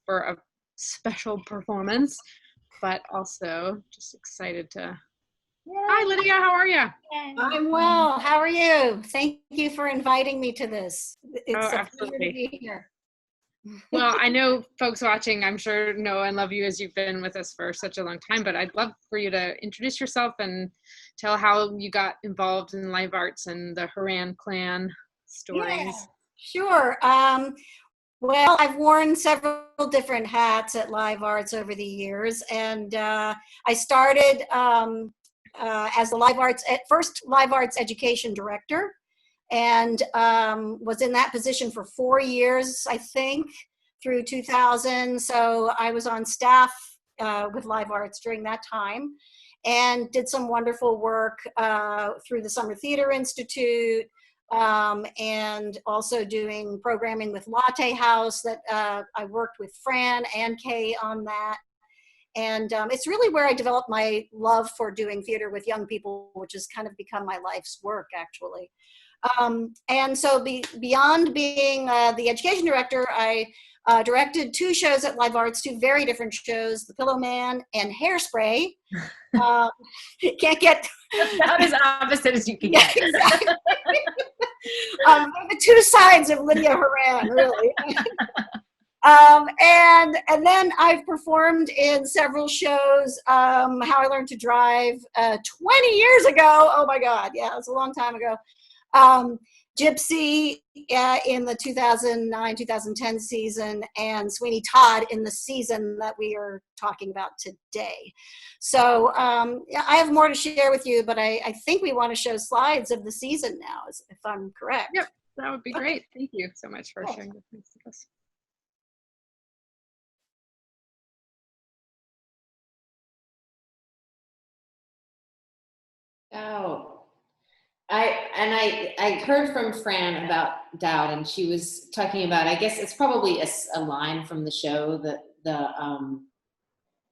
for a special performance, but also just excited to. Hi, Lydia. How are you? I'm well. How are you? Thank you for inviting me to this. It's a pleasure to be here. Well, I know folks watching, I'm sure, know and love you as you've been with us for such a long time, but I'd love for you to introduce yourself and tell how you got involved in Live Arts and the Horan clan stories. Yeah, sure. Well, I've worn several different hats at Live Arts over the years, and I started as the first Live Arts education director, and was in that position for 4 years, I think, through 2000. So I was on staff with Live Arts during that time, and did some wonderful work through the Summer Theater Institute, and also doing programming with Latte House that I worked with Fran and Kay on that. And it's really where I developed my love for doing theater with young people, which has kind of become my life's work, actually. And so beyond being the education director, I directed 2 shows at Live Arts, 2 very different shows, The Pillow Man and Hairspray. Can't get about as opposite as you can get. Exactly. The 2 sides of Lydia Horan, really. And then I've performed in several shows. How I Learned to Drive 20 years ago. Oh my God, yeah, it was a long time ago. Gypsy in the 2009-2010 season, and Sweeney Todd in the season that we are talking about today. So I have more to share with you, but I think we want to show slides of the season now, if I'm correct. Yep, that would be great. Thank you so much for sharing this with us. Oh. I heard from Fran about doubt, and she was talking about, I guess it's probably a line from the show, that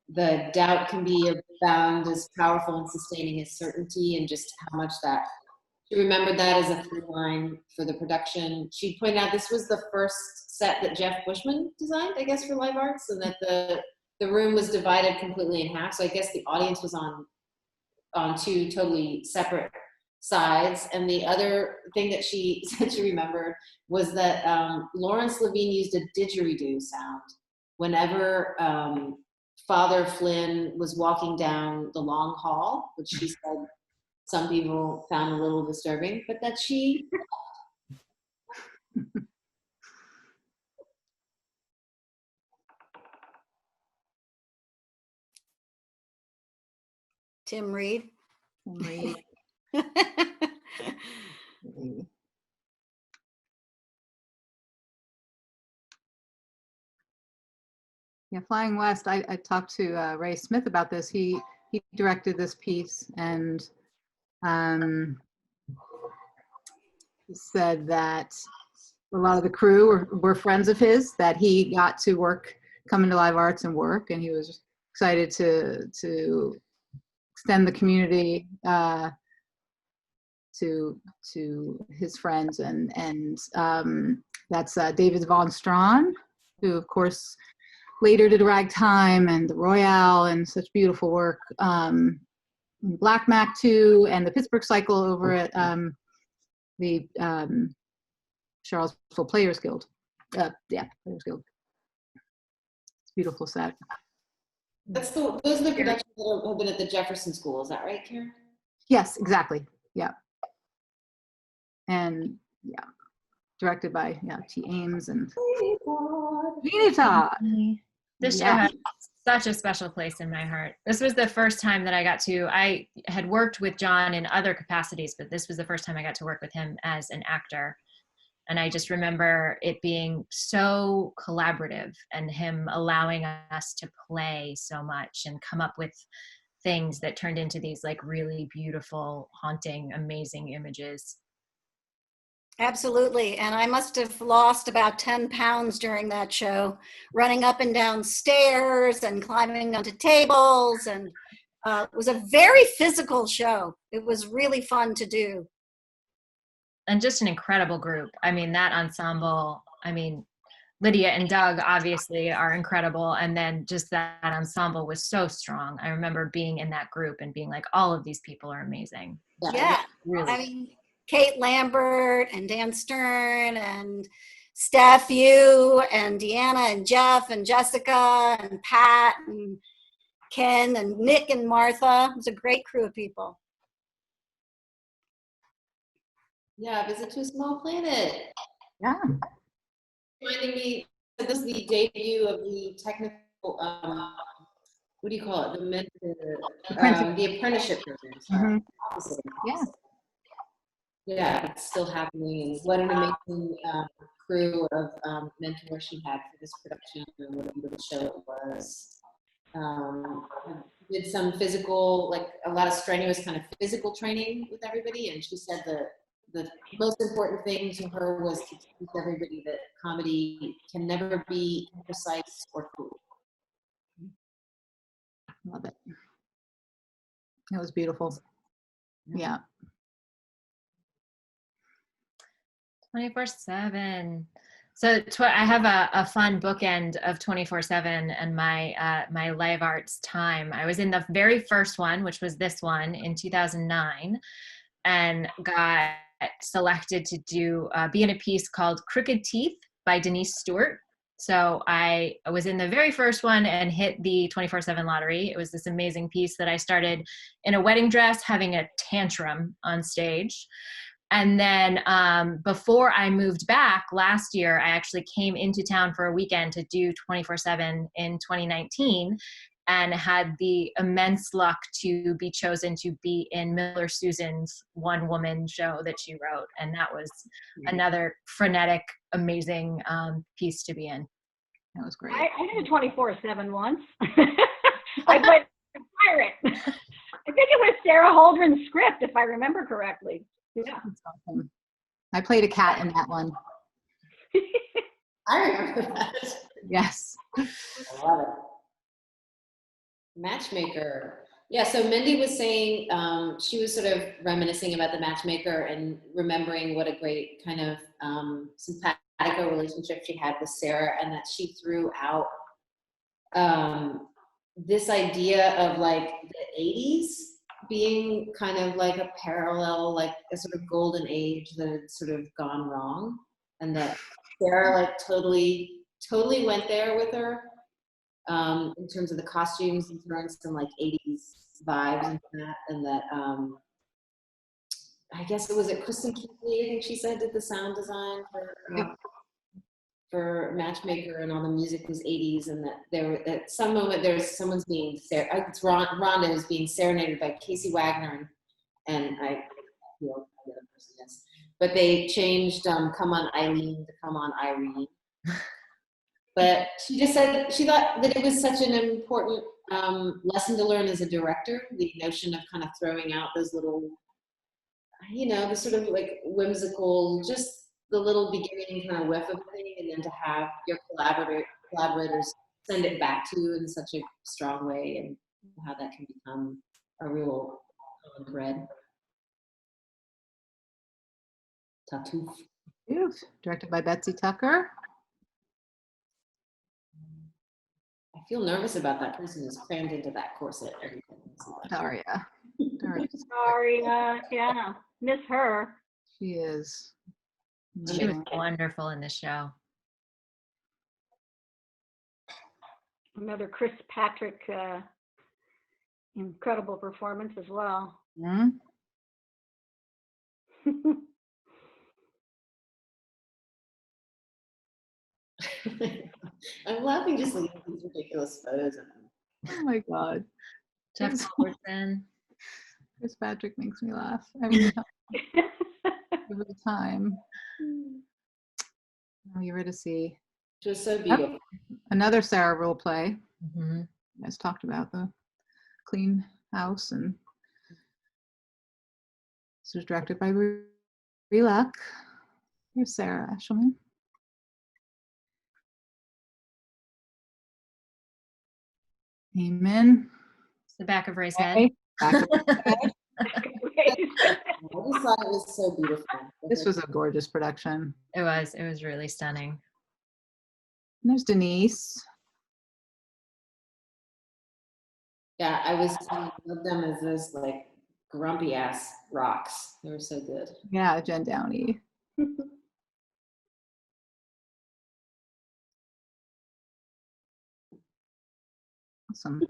the doubt can be found as powerful and sustaining as certainty, and just how much that, she remembered that as a through line for the production. She pointed out this was the first set that Jeff Bushman designed, I guess, for Live Arts, and that the room was divided completely in half. So I guess the audience was on 2 totally separate sides. And the other thing that she said she remembered was that Lawrence Levine used a didgeridoo sound whenever Father Flynn was walking down the long hall, which she said some people found a little disturbing, but that she Tim Reed. Read. Yeah, Flying West, I talked to Ray Smith about this. He directed this piece, and he said that a lot of the crew were friends of his, that he got to come into Live Arts and work, and he was excited to extend the community to his friends, and that's David Von Strawn, who of course later did Ragtime and the Royale and such beautiful work. Black Mac too, and the Pittsburgh Cycle over at the Charlottesville Players Guild. Players Guild. It's a beautiful set. those are the productions that have been at the Jefferson School. Is that right, Karen? Yes, exactly. Yeah. And yeah, directed by T. Ames and Jeannie Todd. This show has such a special place in my heart. This was the first time that I had worked with John in other capacities, but this was the first time I got to work with him as an actor. And I just remember it being so collaborative and him allowing us to play so much and come up with things that turned into these like really beautiful, haunting, amazing images. Absolutely. And I must have lost about 10 pounds during that show, running up and down stairs and climbing onto tables. And it was a very physical show. It was really fun to do. And just an incredible group. I mean, that ensemble, Lydia and Doug obviously are incredible. And then just that ensemble was so strong. I remember being in that group and being like, all of these people are amazing. Yeah. Really. Kate Lambert and Dan Stern and Steph, you and Deanna and Jeff and Jessica and Pat and Ken and Nick and Martha. It was a great crew of people. Yeah, Visit to a Small Planet. Yeah. Reminding me, this is the debut of the technical, what do you call it? The apprenticeship program. Yeah. Yeah, it's still happening, and what an amazing crew of mentors she had for this production, and what a beautiful show it was. Did some physical, like a lot of strenuous kind of physical training with everybody, and she said the most important thing to her was to teach everybody that comedy can never be precise or cruel. Love it. It was beautiful. Yeah. 24/7. So I have a fun bookend of 24/7 and my Live Arts time. I was in the very first one, which was this one in 2009, and got selected to be in a piece called Crooked Teeth by Denise Stewart. So I was in the very first one and hit the 24/7 lottery. It was this amazing piece that I started in a wedding dress having a tantrum on stage. And then before I moved back last year, I actually came into town for a weekend to do 24/7 in 2019 and had the immense luck to be chosen to be in Miller Susan's one-woman show that she wrote. And that was another frenetic, amazing piece to be in. That was great. I did a 24/7 once. I played a pirate. I think it was Sarah Holdren's script, if I remember correctly. Yeah. That's awesome. I played a cat in that one. I remember that. Yes. I love it. Matchmaker. Yeah, so Mindy was saying, she was sort of reminiscing about the Matchmaker and remembering what a great kind of simpatico relationship she had with Sarah, and that she threw out this idea of like the 80s being kind of like a parallel, like a sort of golden age that had sort of gone wrong, and that Sarah like totally went there with her in terms of the costumes and throwing some like 80s vibes and that, I guess it was at Kristen Keithley, I think she said, did the sound design for Matchmaker, and all the music was 80s, and that there at some moment someone's being it's Rhonda is being serenaded by Casey Wagner, and I feel the other person is, but they changed "Come On Eileen" to "Come On Irene." But she just said that she thought that it was such an important lesson to learn as a director, the notion of kind of throwing out those little, the sort of like whimsical, just the little beginning kind of whiff of a thing, and then to have your collaborators send it back to you in such a strong way, and how that can become a real common thread. Tartuffe. Directed by Betsy Tucker. I feel nervous about that person who's crammed into that corset. Daria. Daria, yeah, miss her. She is. She was wonderful in the show. Another Chris Patrick, incredible performance as well. Mm-hmm. I'm laughing just looking at these ridiculous photos of them. Oh my God. Jeff Culbertson. Chris Patrick makes me laugh every time. Oh, Eurydice. Just so beautiful. Yep. Another Sarah role play. Mm-hmm. You guys talked about the clean house, and this was directed by Brie Luck. Here's Sarah Eshelman. Amen. It's the back of Ray's Okay. head. Back of Ray's head. I just thought it was so beautiful. This was a gorgeous production. It was really stunning. And there's Denise. Yeah, I loved them as those like grumpy ass rocks. They were so good. Yeah, Jen Downey. Awesome.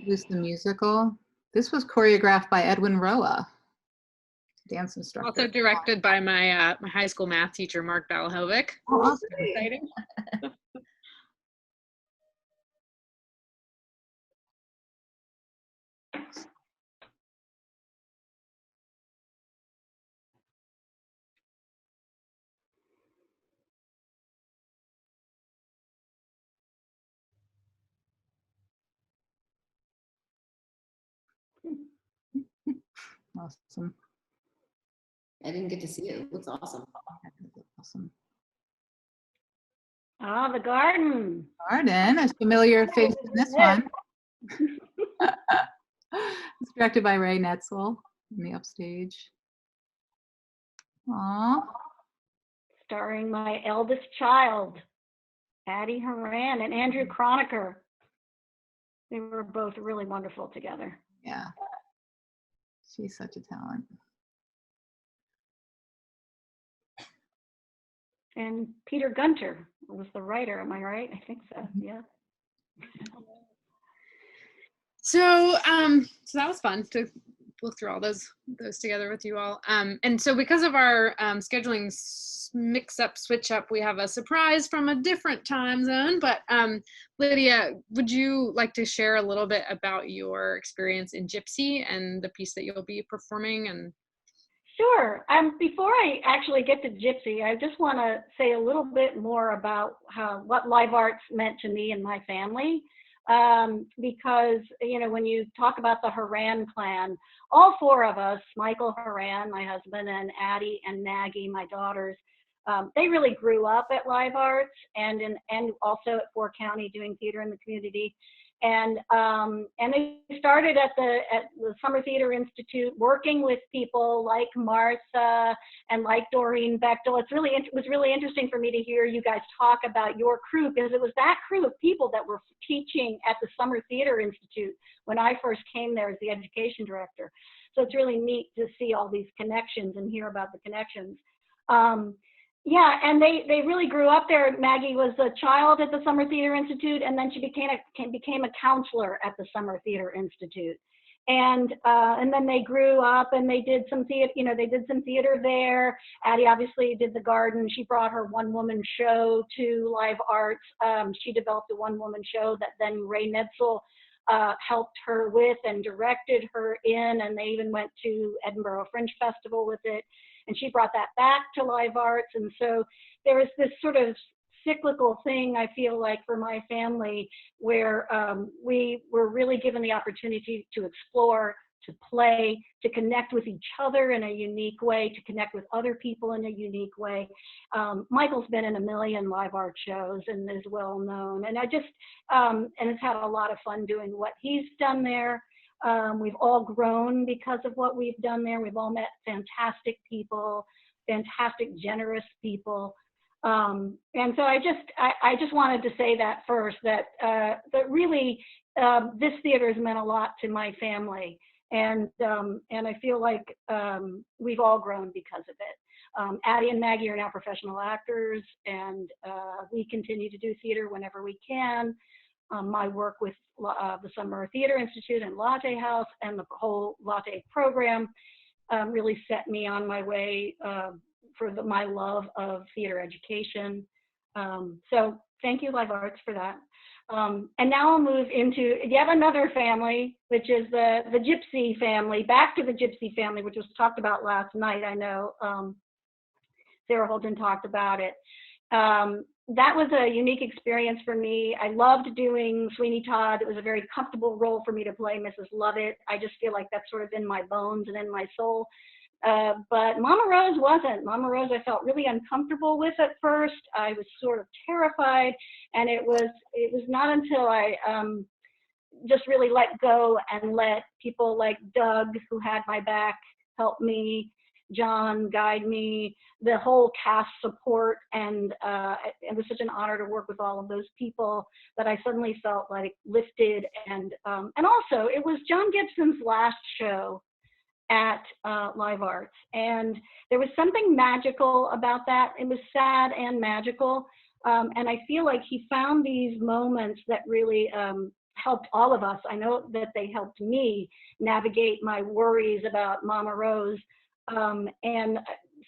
This is the musical. This was choreographed by Edwin Roa, dance instructor. Also directed by my my high school math teacher, Mark Balahovic. Oh, awesome. Exciting. Awesome. I didn't get to see it. It looks awesome. Awesome. Ah, the garden. Garden, a familiar face in this one. It's directed by Ray Netzel in the upstage. Aww. Starring my eldest child, Addie Horan and Andrew Croniker. They were both really wonderful together. Yeah. She's such a talent. And Peter Gunter was the writer, am I right? I think so, yeah. So so that was fun to look through all those together with you all. And so because of our scheduling mix up, switch up, we have a surprise from a different time zone. But Lydia, would you like to share a little bit about your experience in Gypsy and the piece that you'll be performing? And Sure. Before I actually get to Gypsy, I just want to say a little bit more about what live arts meant to me and my family. Because, you know, when you talk about the Horan clan, all four of us, Michael Horan, my husband, and Addie and Maggie, my daughters, they really grew up at live arts and also at Fort County doing theater in the community. And they started at the Summer Theater Institute, working with people like Martha and like Doreen Bechtel. It was really interesting for me to hear you guys talk about your crew, because it was that crew of people that were teaching at the Summer Theater Institute when I first came there as the education director. So it's really neat to see all these connections and hear about the connections. Yeah, and they really grew up there. Maggie was a child at the Summer Theater Institute, and then she became a counselor at the Summer Theater Institute. And then they grew up and they did some theater, they did some theater there. Addie obviously did the garden. She brought her one-woman show to Live Arts. She developed a one-woman show that then Ray Netzel helped her with and directed her in, and they even went to Edinburgh Fringe Festival with it. And she brought that back to Live Arts. And so there was this sort of cyclical thing, I feel like, for my family, where we were really given the opportunity to explore, to play, to connect with each other in a unique way, to connect with other people in a unique way. Michael's been in a million Live Art shows and is well known, and and has had a lot of fun doing what he's done there. We've all grown because of what we've done there. We've all met fantastic people, fantastic, generous people. And so I just wanted to say that first, that really this theater has meant a lot to my family, and I feel like we've all grown because of it. Addie and Maggie are now professional actors, and we continue to do theater whenever we can. My work with the Summer Theater Institute and Latte House and the whole Latte program really set me on my way for my love of theater education. So thank you, Live Arts, for that. And now I'll move into yet another family, which is the Gypsy family, back to the Gypsy family, which was talked about last night. I know Sarah Holden talked about it. That was a unique experience for me. I loved doing Sweeney Todd. It was a very comfortable role for me to play Mrs. Lovett. I just feel like that's sort of in my bones and in my soul. But Mama Rose wasn't. Mama Rose I felt really uncomfortable with at first. I was sort of terrified, and it was not until I just really let go and let people like Doug, who had my back, help me, John guide me, the whole cast support, and it was such an honor to work with all of those people that I suddenly felt like lifted. And also it was John Gibson's last show at Live Arts, and there was something magical about that. It was sad and magical, and I feel like he found these moments that really helped all of us. I know that they helped me navigate my worries about Mama Rose, and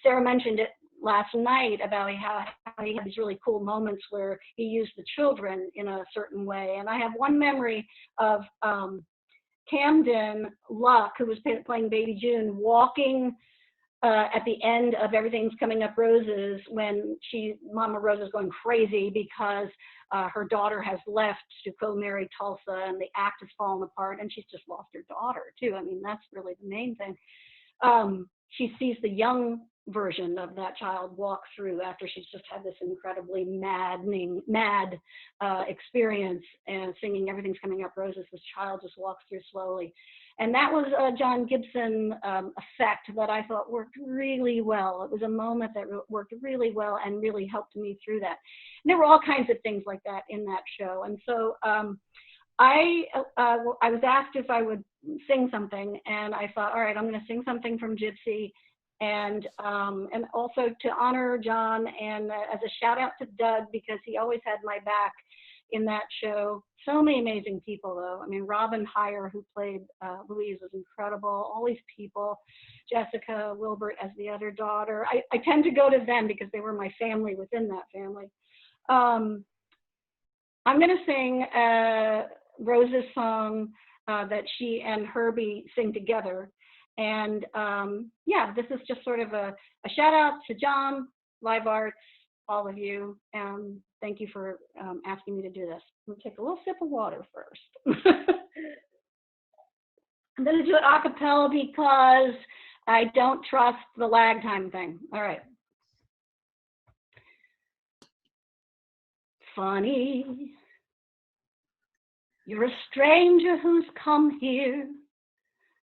Sarah mentioned it last night about how he had these really cool moments where he used the children in a certain way. And I have one memory of Camden Luck, who was playing Baby June, walking at the end of Everything's Coming Up Roses when Mama Rose is going crazy because her daughter has left to go marry Tulsa, and the act has fallen apart, and she's just lost her daughter too. I mean, that's really the main thing. She sees the young version of that child walk through after she's just had this incredibly mad experience and singing Everything's Coming Up Roses. This child just walks through slowly. And that was a John Gibson effect that I thought worked really well. It was a moment that worked really well and really helped me through that. And there were all kinds of things like that in that show. And so I was asked if I would sing something, and I thought, all right, I'm going to sing something from Gypsy, and also to honor John, and as a shout out to Doug, because he always had my back in that show. So many amazing people, though. I mean, Robin Heyer, who played Louise, was incredible. All these people, Jessica Wilbert as the other daughter. I tend to go to them because they were my family within that family. I'm going to sing Rose's song that she and Herbie sing together. And yeah, this is just sort of a shout out to John, Live Arts, all of you. Thank you for asking me to do this. I'm gonna take a little sip of water first. I'm gonna do it a cappella because I don't trust the lag time thing. All right. Funny, you're a stranger who's come here,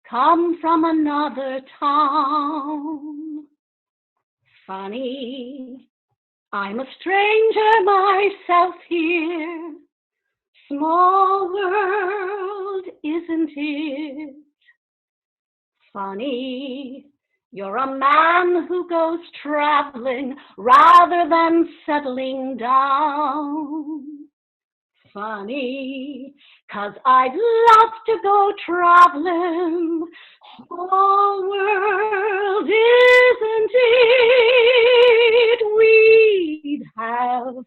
come from another town. Funny, I'm a stranger myself here. Small world, isn't it? Funny, you're a man who goes traveling rather than settling down. funny, 'cause I'd love to go traveling. Small world, isn't it? We'd have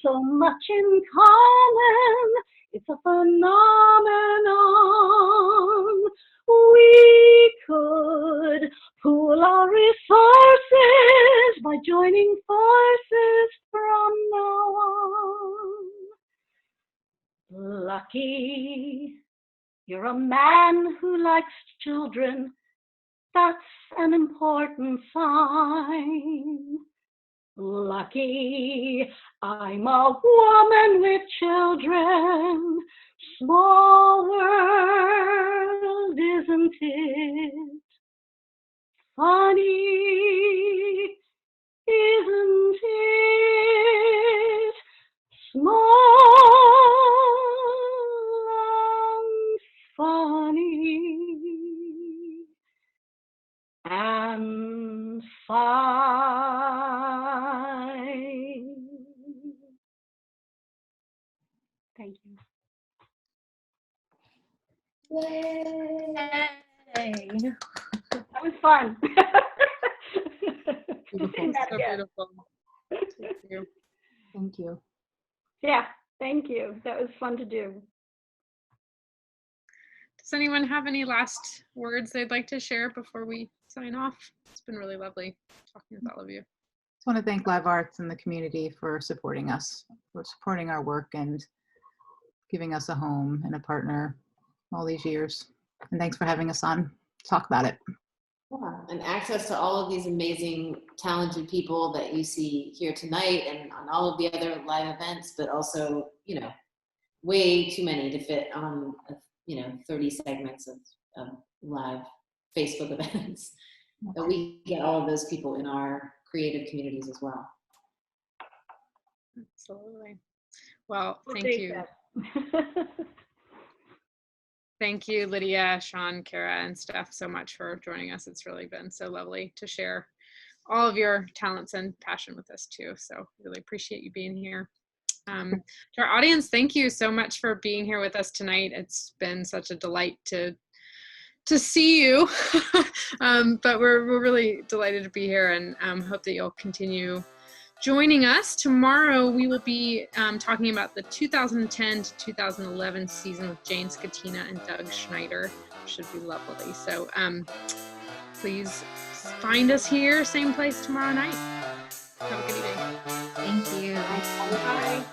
so much in common. It's a phenomenon. We could pool our resources by joining forces from now on. Lucky, you're a man who likes children. That's an important sign. Lucky, I'm a woman with children. Small world, isn't it? Funny, isn't it? Small and funny and fine. Thank you. Yay. That was fun. Beautiful. So beautiful. Thank you. Thank you. Yeah, thank you. That was fun to do. Does anyone have any last words they'd like to share before we sign off? It's been really lovely talking with all of you. Just want to thank Live Arts and the community for supporting us, for supporting our work and giving us a home and a partner all these years. And thanks for having us on to talk about it. Yeah, and access to all of these amazing, talented people that you see here tonight and on all of the other live events, but also, you know, way too many to fit on, 30 segments of live Facebook events. But we get all of those people in our creative communities as well. Absolutely. Well, We'll thank take you. that. Thank you, Lydia, Sean, Kara, and Steph so much for joining us. It's really been so lovely to share all of your talents and passion with us too. So really appreciate you being here. To our audience, thank you so much for being here with us tonight. It's been such a delight to see you, but we're really delighted to be here and hope that you'll continue joining us. Tomorrow we will be talking about the 2010 to 2011 season with Jane Scatina and Doug Schneider. Should be lovely. So please find us here, same place tomorrow night. Have a good evening. Thank you. Bye.